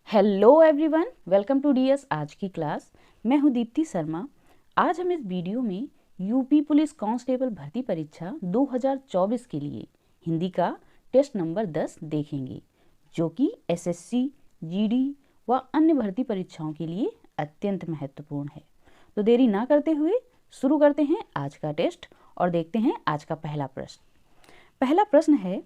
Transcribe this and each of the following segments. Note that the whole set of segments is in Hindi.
Hello everyone, welcome to DS आज की क्लास। मैं हूं दीप्ति शर्मा। आज हम इस वीडियो में यूपी पुलिस कांस्टेबल भर्ती परीक्षा 2024 के लिए हिंदी का टेस्ट नंबर 10 देखेंगे, जो कि एसएससी, जीडी व अन्य भर्ती परीक्षाओं के लिए अत्यंत महत्वपूर्ण है। तो देरी ना करते हुए शुरू करते हैं आज का टेस्ट और देखते हैं आज का पहला प्रश्न। पहला प्रश्न है,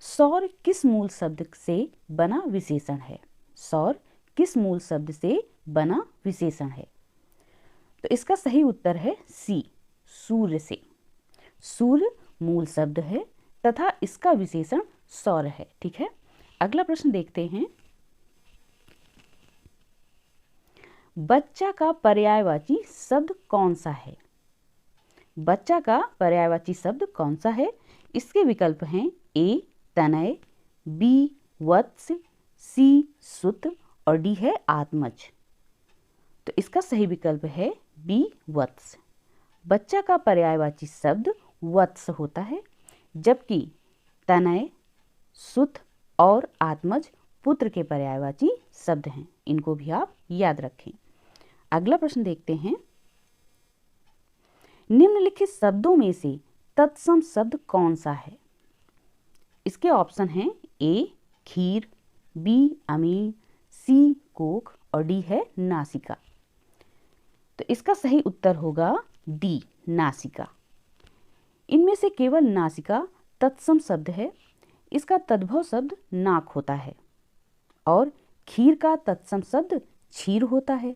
सौर किस मूल शब्द से बना विशेषण है? सौर किस मूल शब्द से बना विशेषण है? तो इसका सही उत्तर है सी, सूर्य से। सूर्य मूल शब्द है तथा इसका विशेषण सौर है। ठीक है, अगला प्रश्न देखते हैं। बच्चा का पर्यायवाची शब्द कौन सा है? बच्चा का पर्यायवाची शब्द कौन सा है? इसके विकल्प हैं ए तनय, बी वत्स, सी सुत और डी है आत्मज। तो इसका सही विकल्प है बी वत्स। बच्चा का पर्यायवाची शब्द वत्स होता है, जबकि तनय, सुत और आत्मज पुत्र के पर्यायवाची शब्द हैं। इनको भी आप याद रखें। अगला प्रश्न देखते हैं। निम्नलिखित शब्दों में से तत्सम शब्द कौन सा है? इसके ऑप्शन हैं ए खीर, बी अमीन, सी कोख और डी है नासिका। तो इसका सही उत्तर होगा डी नासिका। इनमें से केवल नासिका तत्सम शब्द है। इसका तद्भव शब्द नाक होता है और खीर का तत्सम शब्द क्षीर होता है।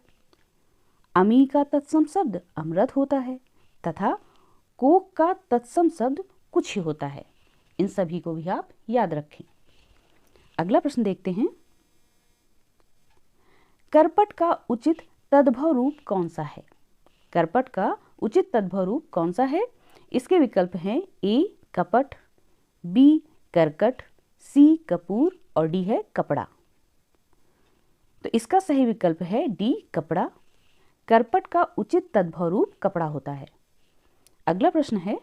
अमी का तत्सम शब्द अमृत होता है तथा कोक का तत्सम शब्द कुछ ही होता है। इन सभी को भी आप याद रखें। अगला प्रश्न देखते हैं। करपट का उचित तद्भव रूप कौन सा है? करपट का उचित तद्भव रूप कौन सा है? इसके विकल्प हैं ए कपट, बी करकट, सी कपूर और डी है कपड़ा। तो इसका सही विकल्प है डी कपड़ा। करपट का उचित तद्भव रूप कपड़ा होता है। अगला प्रश्न है,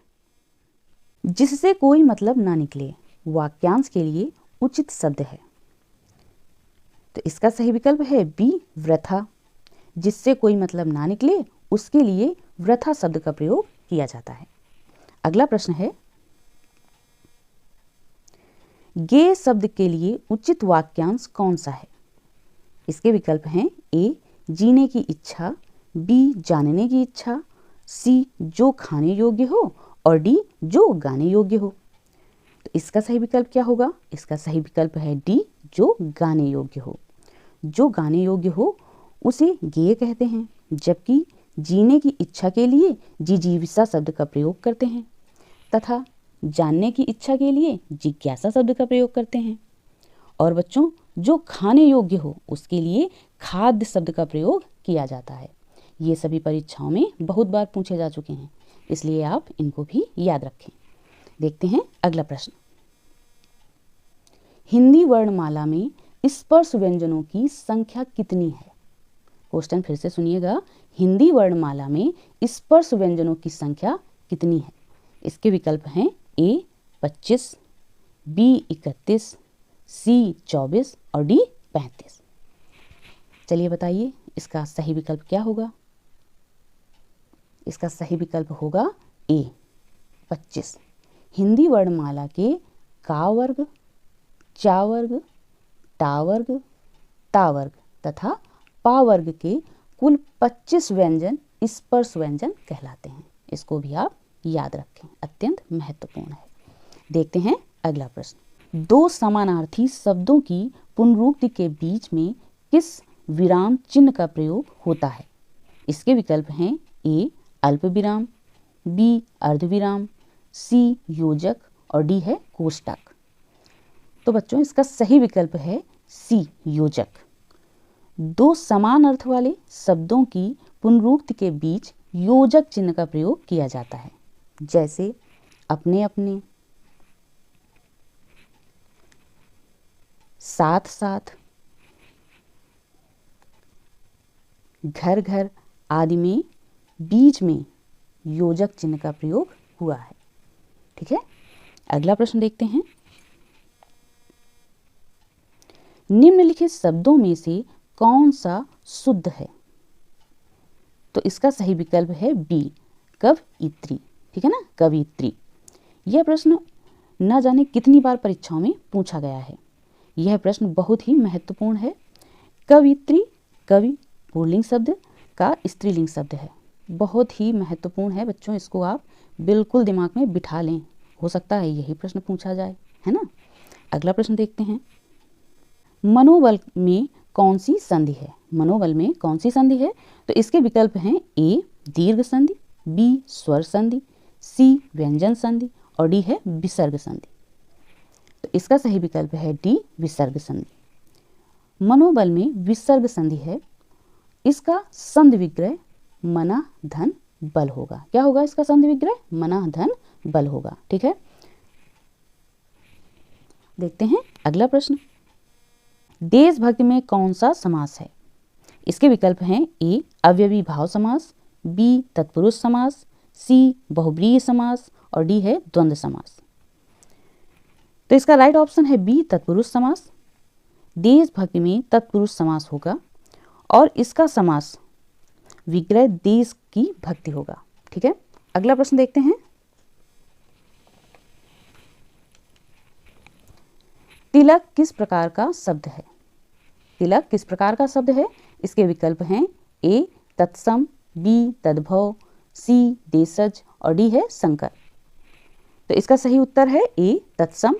जिससे कोई मतलब ना निकले वाक्यांश के लिए उचित शब्द है? तो इसका सही विकल्प है बी वृथा। जिससे कोई मतलब ना निकले उसके लिए वृथा शब्द का प्रयोग किया जाता है। अगला प्रश्न है, गे शब्द के लिए उचित वाक्यांश कौन सा है? इसके विकल्प हैं ए जीने की इच्छा, बी जानने की इच्छा, सी जो खाने योग्य हो और डी जो गाने योग्य हो। तो इसका सही विकल्प क्या होगा? इसका सही विकल्प है डी जो गाने योग्य हो। जो गाने योग्य हो उसे गेय कहते हैं, जबकि जीने की इच्छा के लिए जिजीविषा शब्द का प्रयोग करते हैं तथा जानने की इच्छा के लिए जिज्ञासा शब्द का प्रयोग करते हैं। और बच्चों, जो खाने योग्य हो उसके लिए खाद्य शब्द का प्रयोग किया जाता है। ये सभी परीक्षाओं में बहुत बार पूछे जा चुके हैं, इसलिए आप इनको भी याद रखें। देखते हैं अगला प्रश्न। हिंदी वर्णमाला में स्पर्श व्यंजनों की संख्या कितनी है? क्वेश्चन फिर से सुनिएगा। हिंदी वर्णमाला में स्पर्श व्यंजनों की संख्या कितनी है? इसके विकल्प हैं ए 25, बी 31, सी 24 और डी 35। चलिए बताइए इसका सही विकल्प क्या होगा? इसका सही विकल्प होगा ए 25। हिंदी वर्णमाला के का वर्ग, चा वर्ग, टा वर्ग, ता वर्ग तथा पा वर्ग के कुल 25 व्यंजन स्पर्श व्यंजन कहलाते हैं। इसको भी आप याद रखें, अत्यंत महत्वपूर्ण है। देखते हैं अगला प्रश्न। दो समानार्थी शब्दों की पुनरुक्ति के बीच में किस विराम चिन्ह का प्रयोग होता है? इसके विकल्प हैं ए अल्प विराम, बी अर्धविराम, सी योजक और डी है कोष्टक। तो बच्चों, इसका सही विकल्प है सी योजक। दो समान अर्थ वाले शब्दों की पुनरुक्ति के बीच योजक चिन्ह का प्रयोग किया जाता है, जैसे अपने अपने, साथ साथ, घर घर आदि में बीच में योजक चिन्ह का प्रयोग हुआ है। ठीक है, अगला प्रश्न देखते हैं। निम्नलिखित शब्दों में से कौन सा शुद्ध है? तो इसका सही विकल्प है बी, कवयित्री। ठीक है ना, कवयित्री। यह प्रश्न न जाने कितनी बार परीक्षाओं में पूछा गया है। यह प्रश्न बहुत ही महत्वपूर्ण है। कवयित्री, कवि पुल्लिंग शब्द का स्त्रीलिंग शब्द है। बहुत ही महत्वपूर्ण है बच्चों, इसको आप बिल्कुल दिमाग में बिठा लें, हो सकता है यही प्रश्न पूछा जाए, है ना। अगला प्रश्न देखते हैं। मनोबल में कौन सी संधि है? मनोबल में कौन सी संधि है? तो इसके विकल्प हैं ए दीर्घ संधि, बी स्वर संधि, सी व्यंजन संधि और डी है विसर्ग संधि। तो इसका सही विकल्प है डी विसर्ग संधि। मनोबल में विसर्ग संधि है। इसका संधि विग्रह मना धन बल होगा। क्या होगा इसका संधि विग्रह? मना धन बल होगा। ठीक है, देखते हैं अगला प्रश्न। देशभक्ति में कौन सा समास है? इसके विकल्प हैं ए अव्ययी भाव समास, बी तत्पुरुष समास, सी बहुब्रीहि समास और डी है द्वंद्व समास। तो इसका राइट ऑप्शन है बी तत्पुरुष समास। देशभक्ति में तत्पुरुष समास होगा और इसका समास विग्रह देश की भक्ति होगा। ठीक है, अगला प्रश्न देखते हैं। तिलक किस प्रकार का शब्द है? तिलक किस प्रकार का शब्द है? इसके विकल्प हैं ए तत्सम, बी तद्भव, सी देशज और डी है संकर। तो इसका सही उत्तर है ए तत्सम।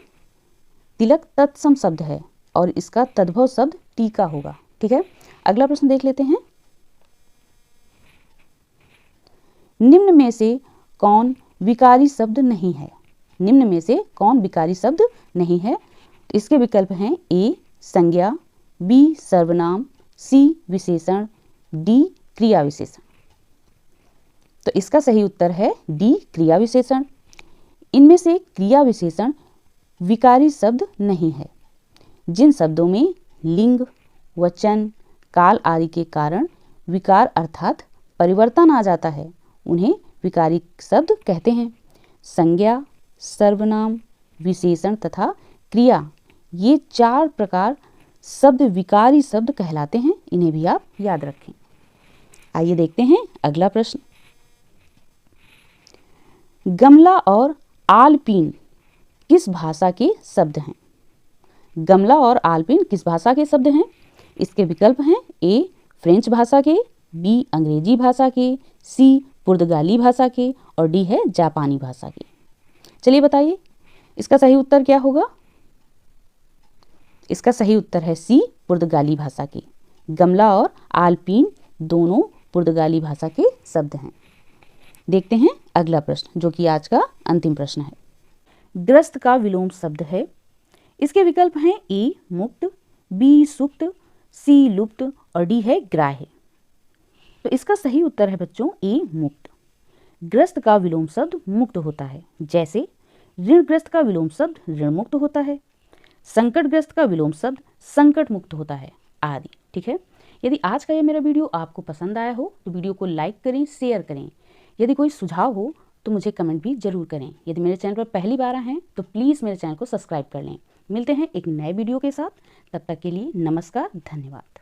तिलक तत्सम शब्द है और इसका तद्भव शब्द टीका होगा। ठीक है, अगला प्रश्न देख लेते हैं। निम्न में से कौन विकारी शब्द नहीं है? निम्न में से कौन विकारी शब्द नहीं है? तो इसके विकल्प हैं ए संज्ञा, बी सर्वनाम, सी विशेषण, डी क्रिया विशेषण। तो इसका सही उत्तर है डी क्रिया विशेषण। इनमें से क्रिया विशेषण विकारी शब्द नहीं है। जिन शब्दों में लिंग, वचन, काल आदि के कारण विकार अर्थात परिवर्तन आ जाता है उन्हें विकारी शब्द कहते हैं। संज्ञा, सर्वनाम, विशेषण तथा क्रिया, ये 4 प्रकार शब्द विकारी शब्द कहलाते हैं। इन्हें भी आप याद रखें। आइए देखते हैं अगला प्रश्न। गमला और आलपीन किस भाषा के शब्द हैं? गमला और आलपीन किस भाषा के शब्द हैं? इसके विकल्प हैं ए फ्रेंच भाषा के, बी अंग्रेजी भाषा के, सी पुर्तगाली भाषा के और डी है जापानी भाषा के। चलिए बताइए इसका सही उत्तर क्या होगा? इसका सही उत्तर है सी पुर्तगाली भाषा के। गमला और आलपीन दोनों पुर्तगाली भाषा के शब्द हैं। देखते हैं अगला प्रश्न जो कि आज का अंतिम प्रश्न है। ग्रस्त का विलोम शब्द है। इसके विकल्प हैं ए मुक्त, बी सुप्त, सी लुप्त और डी है ग्राह्य। तो इसका सही उत्तर है बच्चों ए मुक्त। ग्रस्त का विलोम शब्द मुक्त होता है, जैसे ऋणग्रस्त का विलोम शब्द ऋण मुक्त होता है, संकटग्रस्त का विलोम शब्द संकट मुक्त होता है आदि। ठीक है, यदि आज का यह मेरा वीडियो आपको पसंद आया हो तो वीडियो को लाइक करें, शेयर करें। यदि कोई सुझाव हो तो मुझे कमेंट भी जरूर करें। यदि मेरे चैनल पर पहली बार आए हैं तो प्लीज़ मेरे चैनल को सब्सक्राइब कर लें। मिलते हैं एक नए वीडियो के साथ, तब तक के लिए नमस्कार, धन्यवाद।